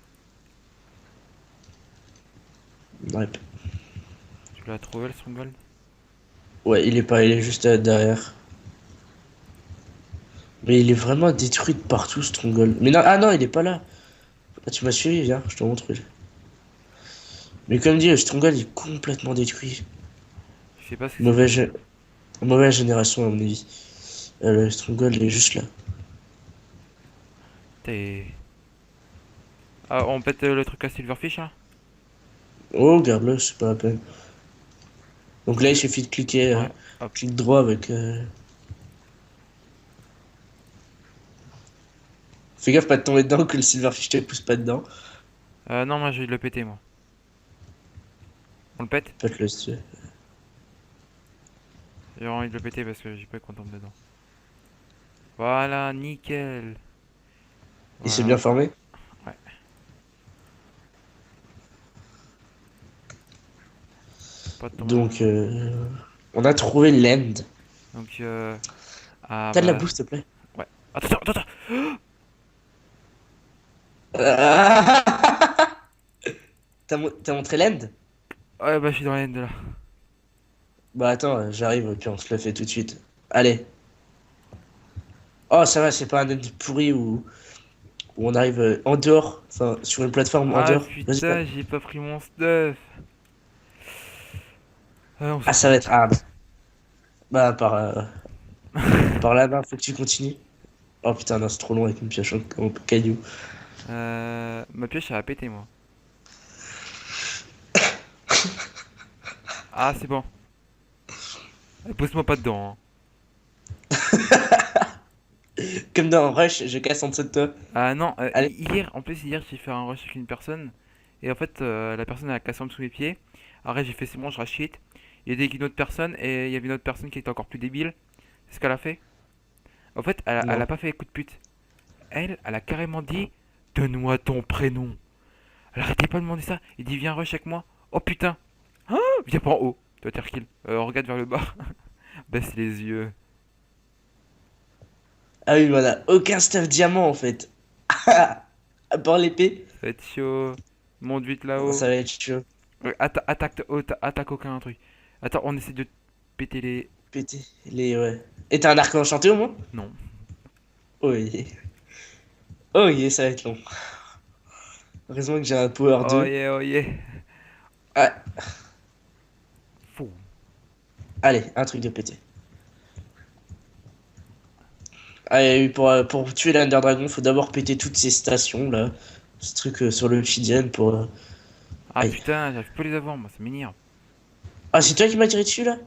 Ouais, Tu l'as trouvé le Strangle? ouais, il est pas, il est juste derrière. Mais il est vraiment détruit de partout, Stronghold. Mais non, ah non, il est pas là. Ah, tu m'as suivi, viens, je te montre. Mais comme dit, le Stronghold est complètement détruit. Je sais pas ce que c'est. Mauvaise, mauvaise génération, à mon avis. Le Stronghold est juste là. T'es. Ah, on pète le truc à Silverfish là? Oh, regarde-le, c'est pas la peine. Donc là, il suffit de cliquer, Ouais, hop. clic droit avec. Fais gaffe pas de tomber dedans, que le Silverfish te pousse pas dedans. Non, moi j'ai le péter moi. On le pète? Pète-le si tu veux. J'ai envie de le péter parce que j'ai pas qu'on tombe dedans. Voilà, nickel. Il s'est bien Voilà, formé. ouais. Pas de tomber dans Donc, le. on a trouvé l'end. Donc, ah T'as de la bah. bouffe, s'il te plaît? Ouais. Attends, attends, attends. T'as montré l'end? Ouais, bah je suis dans l'end là. Bah attends, j'arrive, puis on se le fait tout de suite. Allez. Oh, ça va, c'est pas un end pourri où on arrive en dehors, enfin, sur une plateforme en Ah dehors. Vas-y, viens. putain, j'ai pas pris mon stuff. On Ah, s'en ça fout. va être hard. Bah, par là-bas, faut que tu continues. Oh putain, non, c'est trop long avec une pioche en caillou. Ma pioche, elle a pété moi. Ah, c'est bon. Pousse-moi pas dedans, hein. Comme dans Rush, je casse en dessous de toi. Ah non, Allez. hier, en plus, hier, j'ai fait un rush avec une personne. Et en fait, la personne elle a cassé en dessous mes pieds. Après, j'ai fait c'est bon, je rush it. Il y a une autre personne et il y avait une autre personne qui était encore plus débile. C'est ce qu'elle a fait. En fait, elle a Non. pas fait coup de pute. Elle a carrément dit donne-moi ton prénom. Elle arrêtait pas de demander ça. Il dit viens rush avec moi. Oh putain. Ah, viens pas en haut. Tu vas te faire kill. Regarde vers le bas. Baisse les yeux. Ah oui, voilà. Aucun stuff diamant en fait. À part l'épée. Ça va être chaud. Monte vite là-haut. Ça va être chaud. Attaque aucun truc. Attends, on essaie de péter les. Péter les. Ouais. Et t'as un arc enchanté au moins? Non. Oui. Oh yeah, ça va être long. Heureusement que j'ai un power Oh 2. yeah, oh yeah. Ah, Fou. allez, un truc de péter. Allez, pour tuer l'Ender Dragon, faut d'abord péter toutes ces stations là. Ce truc sur le Chidian pour. Ah Aïe. putain, j'arrive pas à les avoir, moi, ça m'énerve. Ah, c'est toi qui m'as tiré dessus là?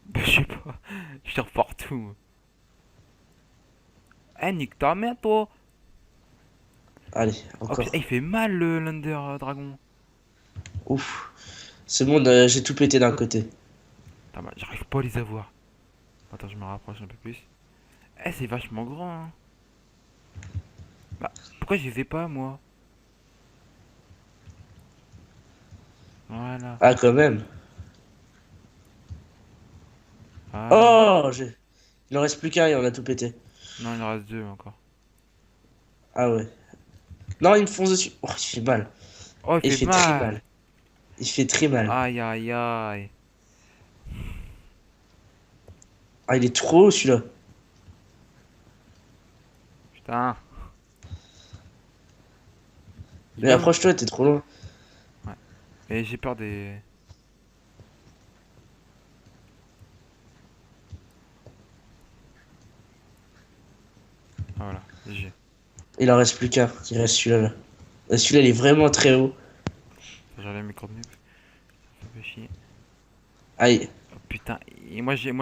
Bah, je sais pas. Je tire partout. Eh, nique ta mère, toi. Allez, Oh putain, encore. il fait mal le l'Under Dragon. Ouf. C'est bon, j'ai tout pété d'un côté. Putain, bah, j'arrive pas à les avoir. Attends, je me rapproche un peu plus. Eh, c'est vachement grand, hein. Bah, pourquoi je les ai pas, moi? Voilà. Ah, quand même. Voilà. Oh, il en reste plus qu'un et on a tout pété. Non, il en reste deux encore. Ah ouais. Non, il me fonce dessus. Oh, il fait mal. Oh, il Et il fait fait très mal. mal. Il fait très mal. Aïe, aïe, aïe. Ah, il est trop haut celui-là. Putain. Il Mais va me... approche-toi, t'es trop loin. Ouais. Mais j'ai peur des... Ah, voilà, GG. Il en reste plus qu'un. Il reste celui-là là. Et celui-là, il est vraiment très haut. J'enlève mes coordonnées. Ça fait chier. Aïe. Oh, putain. Et moi, j'ai...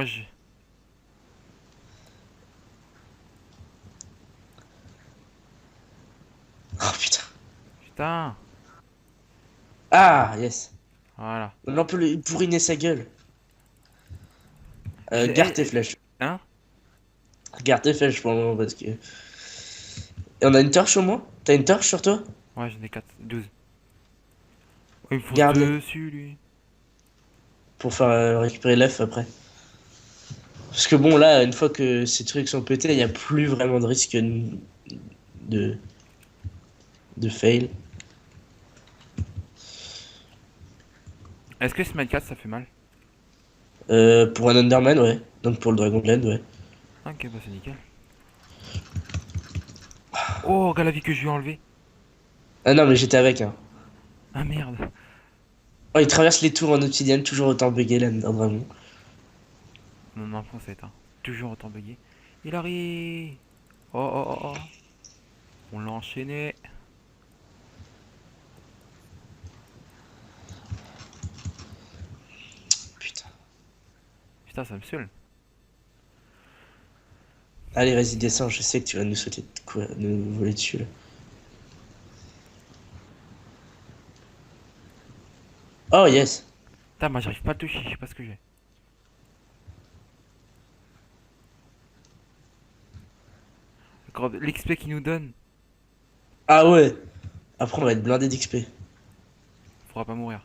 Oh putain. Putain. Ah, yes. Voilà. On peut lui pourriner sa gueule. J'ai... Garde tes flèches. Hein? Garde tes flèches pour le moment parce que. Et on a une torche au moins? T'as une torche sur toi? Ouais, j'en ai 4, 12. Oh, il me fonce Garde-les. dessus, lui. Pour faire récupérer l'œuf après. Parce que bon, là, une fois que ces trucs sont pétés, il n'y a plus vraiment de risque de, de fail. Est-ce que Smite 4 ça fait mal? Pour un Underman, ouais. Donc pour le Dragonland, ouais. Ok, bah c'est nickel. Oh, regarde la vie que je lui ai enlevé. Ah non, mais j'étais avec, hein. Ah merde. Oh, il traverse les tours en obsidienne, toujours autant bugué l'Ender Dragon. Mon enfant s'est éteint. Toujours autant bugué. Il arrive. Oh, oh, oh, oh. On l'a enchaîné. Putain. Putain, ça me saoule. Allez, vas-y, descends, je sais que tu vas nous sauter de quoi, nous voler dessus, là. Oh, yes. Putain, moi j'arrive pas à toucher, je sais pas ce que j'ai. L'XP qu'il nous donne, Ah ouais. Après, on va être blindé d'XP. faudra pas mourir.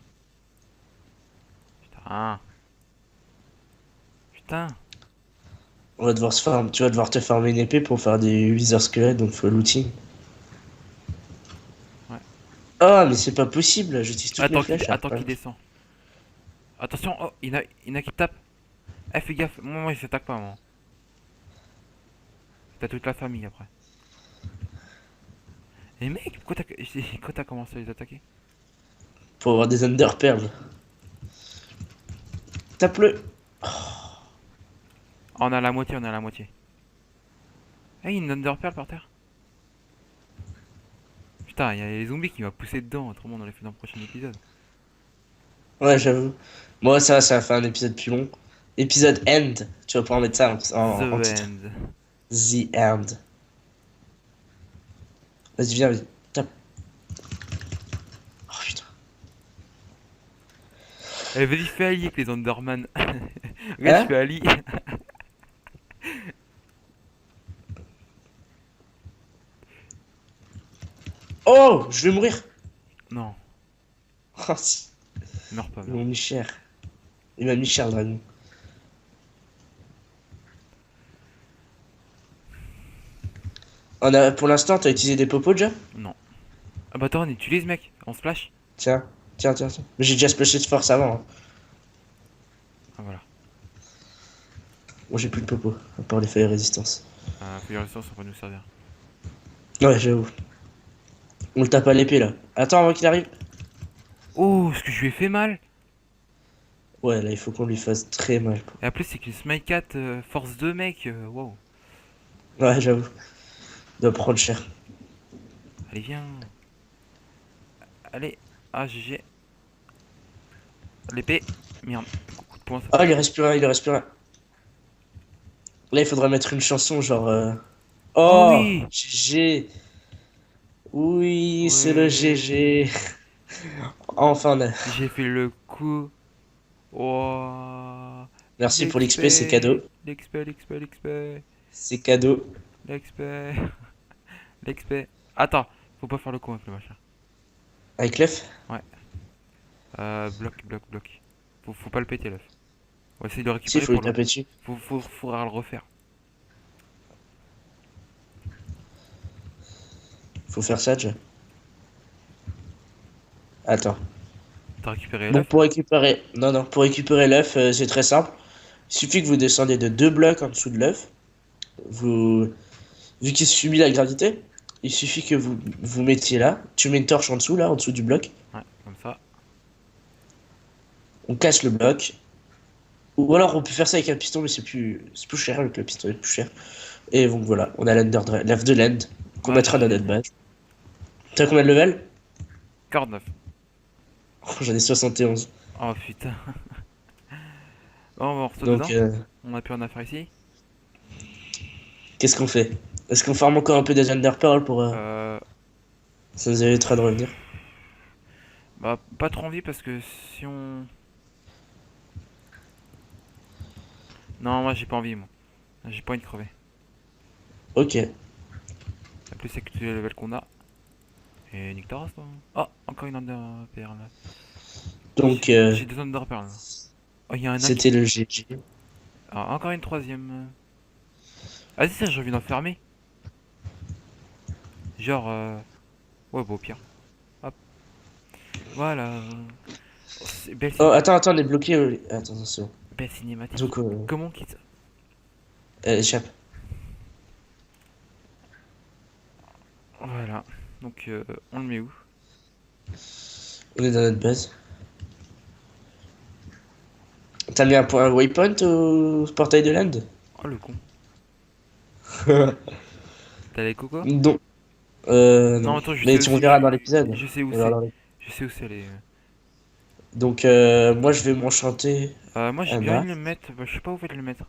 Putain. Putain. On va devoir se farm. Tu vas devoir te farmer une épée pour faire des Wither Squelettes, donc faut looting. Ouais. Oh, mais c'est pas possible, j'utilise toutes mes flèches. Attends qu'il descend. Attention, oh, il y en a qui tape. Eh, fais gaffe, moi il s'attaque pas, moi. T'as toute la famille après. Et mec, quand t'as commencé à les attaquer? Pour avoir des Under Pearls. Tape-le. Oh, on a la moitié, on a la moitié. Eh, une Underpearl par terre. Putain, il y a les zombies qui m'ont poussé dedans, autrement on aurait fait dans le prochain épisode. Ouais, j'avoue. Moi, ça va faire un épisode plus long. Épisode End. Tu vas pouvoir mettre ça en The titre. End. The End. Vas-y, viens, vas-y. Tape. Oh putain. Eh, vas-y, fais allier avec les Enderman. Regarde, je Hein? fais allier. Oh, je vais mourir. Non, Oh, si. meurs pas, Ils meurs m'ont pas. mis cher. Il m'a mis cher, le dragon. Pour l'instant, t'as utilisé des popos déjà? Non. Ah bah attends, on utilise mec, on splash. Tiens, tiens, tiens, tiens. Mais j'ai déjà splashé de force avant, hein. Ah voilà. Bon, j'ai plus de popos, à part les feuilles de résistance. Fais résistance, ça va nous servir. Ouais, j'avoue. On le tape à l'épée, là. Attends avant qu'il arrive. Oh, ce que je lui ai fait mal. Ouais, là, il faut qu'on lui fasse très mal. Et après, c'est que Smite 4 force 2 mec. Wow. Ouais, j'avoue. Il doit prendre cher. Allez, viens. Allez. Ah, GG. L'épée. Merde. Coup de poing, ça Ah, fait il mal. reste plus rien, il reste plus rien. Là, il faudrait mettre une chanson genre. Oh Oh, oui. GG. Oui, c'est le Ouais. GG. Enfin, là. J'ai fait le coup. Oh. Merci pour l'XP, c'est cadeau. L'XP. C'est cadeau. L'XP. L'XP. Attends, faut pas faire le con avec le machin. Avec l'œuf? Ouais. Bloc. Faut pas le péter l'œuf. On va essayer de le Si, il récupérer faut lui pour le. taper dessus. Faudra le refaire. Faut faire ça déjà. Attends. T'as récupéré Donc l'œuf? pour récupérer. Non, non, pour récupérer l'œuf, c'est très simple. Il suffit que vous descendez de 2 blocs en dessous de l'œuf. Vous. Vu qu'il subit la gravité, il suffit que vous mettiez là. Tu mets une torche en dessous, là, en dessous du bloc. Ouais, comme ça. On casse le bloc. Ou alors on peut faire ça avec un piston, mais c'est plus cher avec le piston, est plus cher. Et donc voilà, on a l'œuf de l'end qu'on Ouais, mettra dans j'ai notre base. T'as combien de level? 49. Oh, j'en ai 71. Oh putain. Bon, on retourne Donc dedans. On a plus rien à faire ici. qu'est-ce qu'on fait? Est-ce qu'on farme encore un peu des Ender Pearl pour. Euh. Ça nous évitera de revenir? Bah, pas trop envie parce que si on. Non, moi j'ai pas envie, moi. J'ai pas envie de crever. Ok. La plus c'est que tous les levels qu'on a. Et nique ta race, toi. Oh, encore une Ender Pearl. Donc, J'ai deux Ender Pearl. Oh, il y a un nain qui. c'était le GG. Ah, encore une troisième. Vas-y, ça, j'ai envie d'enfermer. Genre, ouais, bah au pire. Hop, voilà. Oh, belle, Oh, attends, on est bloqué. Attends, c'est bon. belle cinématique. Donc, Comment on quitte? échappe. Voilà. Donc, on le met où? On est dans notre base. T'as mis un point un waypoint au portail de land? Oh, le con. T'as les cocos? Donc, Non, non. attends, je Mais sais tu aussi. verras dans l'épisode. Je sais où On verra c'est. dans l'ép- Je sais où c'est les. Donc, moi, je vais m'enchanter Moi, j'ai un bien envie de arc. le mettre. Bah, je sais pas où je vais le mettre.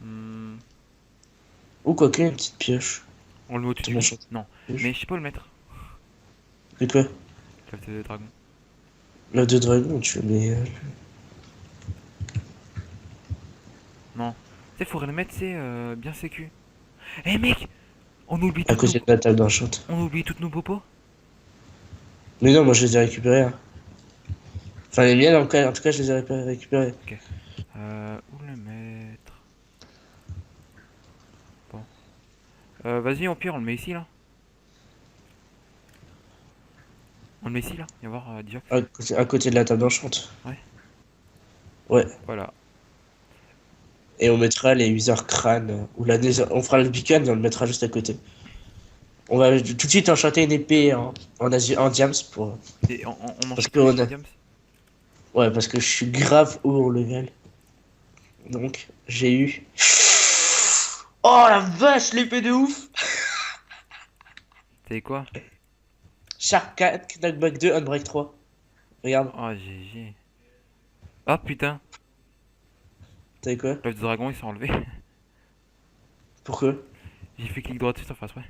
Hmm, Ou quoi que, une petite pioche. on le met au-dessus Tu du lit? m'enchantes. Non. Pioche. Mais je sais pas où le mettre. C'est quoi? Cave de dragon. L'œuf de dragon, tu le mets Non. Tu sais, faudrait le mettre, c'est bien sécu. Eh mec! On oublie à toutes nos. côté de la table d'enchant. On oublie toutes nos popos? Mais non, moi, je les ai récupérés, hein. Enfin, les miennes, en tout cas, je les ai récupérés. Ok. Où le mettre? Bon. Vas-y, au pire, on le met ici, là. On le met ici, là. Viens voir, Diox. À côté de la table d'enchant. Ouais. Ouais. Voilà. Et on mettra les Wither crânes. Ou on fera le beacon et on le mettra juste à côté. On va tout de suite enchanter une épée en diams pour. Et on Parce enchante que une on épée en a. diams? Ouais, parce que je suis grave haut en level. Donc, j'ai eu. Oh la vache, l'épée de ouf! T'as quoi? Shark 4, Knockback 2, Unbreak 3. Regarde, Oh, GG. Ah, putain. t'as eu quoi? L'œuf de dragon, il s'est enlevé. Pourquoi? J'ai fait clic droit dessus, en face, ouais.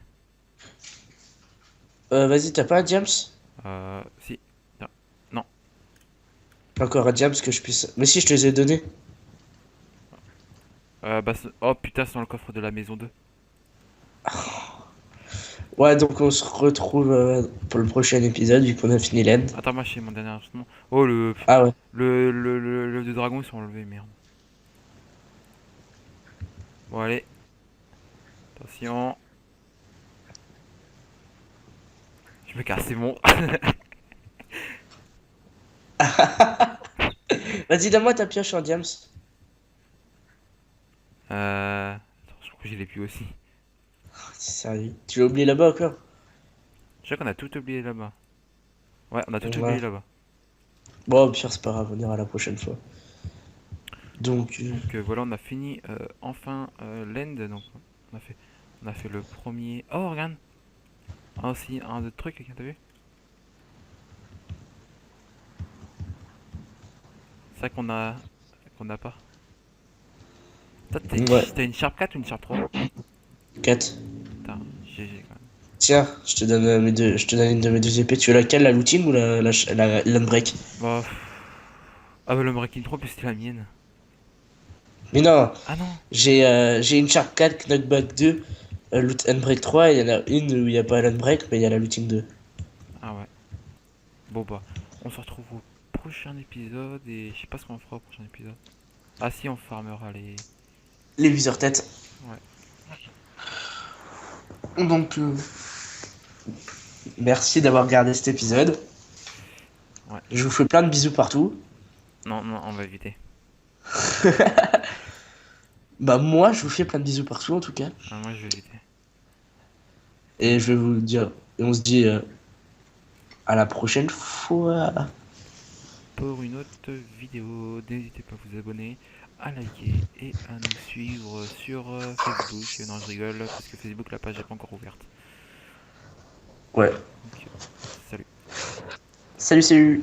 Vas-y, t'as pas un diams? Si. Tiens. Non. Encore un diams que je puisse. Mais si, je te les ai donnés. Oh putain, c'est dans le coffre de la maison 2. Ouais, donc on se retrouve pour le prochain épisode, vu qu'on a fini l'end. Attends, moi, j'ai mon dernier instrument. Oh, Ah ouais. l'œuf de dragon, ils sont enlevés, merde. Bon, allez. Attention. Je me casse, c'est bon. Vas-y, donne-moi ta pioche en diams. Attends, je crois que je l'ai plus aussi. Sérieux. Tu l'as oublié là-bas encore? Je crois qu'on a tout oublié là-bas. Ouais, on a tout oublié Ouais. là-bas. Bon, au pire, c'est pas grave, on ira la prochaine fois. Donc, Donc voilà, on a fini enfin l'end. Donc on a fait le premier. Oh, regarde. Ah, aussi, un autre truc, quelqu'un t'as vu? C'est ça qu'on a pas. Toi, ouais, t'as une Sharp 4 ou une Sharp 3? 4. Putain, GG quand même. Tiens, je te donne je te donne une de mes deux épées. Tu veux laquelle, la looting ou la l'unbreak? Bah. Ah, bah le Breaking 3, plus c'était la mienne. Mais non, Ah non! j'ai une Sharp 4, Knockback 2, Loot Unbreak 3, et il y en a une où il n'y a pas l'unbreak, mais il y a la looting 2. Ah ouais. Bon bah, on se retrouve au prochain épisode et je sais pas ce qu'on fera au prochain épisode. Ah si, on farmera les. Les viseurs tête. Ouais. Donc, merci d'avoir regardé cet épisode. Ouais. Je vous fais plein de bisous partout. Non, non, on va éviter. Bah moi, je vous fais plein de bisous partout en tout cas. Ah, moi je vais éviter. Et je vais vous dire, et on se dit à la prochaine fois. Pour une autre vidéo, n'hésitez pas à vous abonner, à liker et à nous suivre sur Facebook. Non, je rigole, parce que Facebook, la page n'est pas encore ouverte. Ouais. Donc, salut. Salut, salut.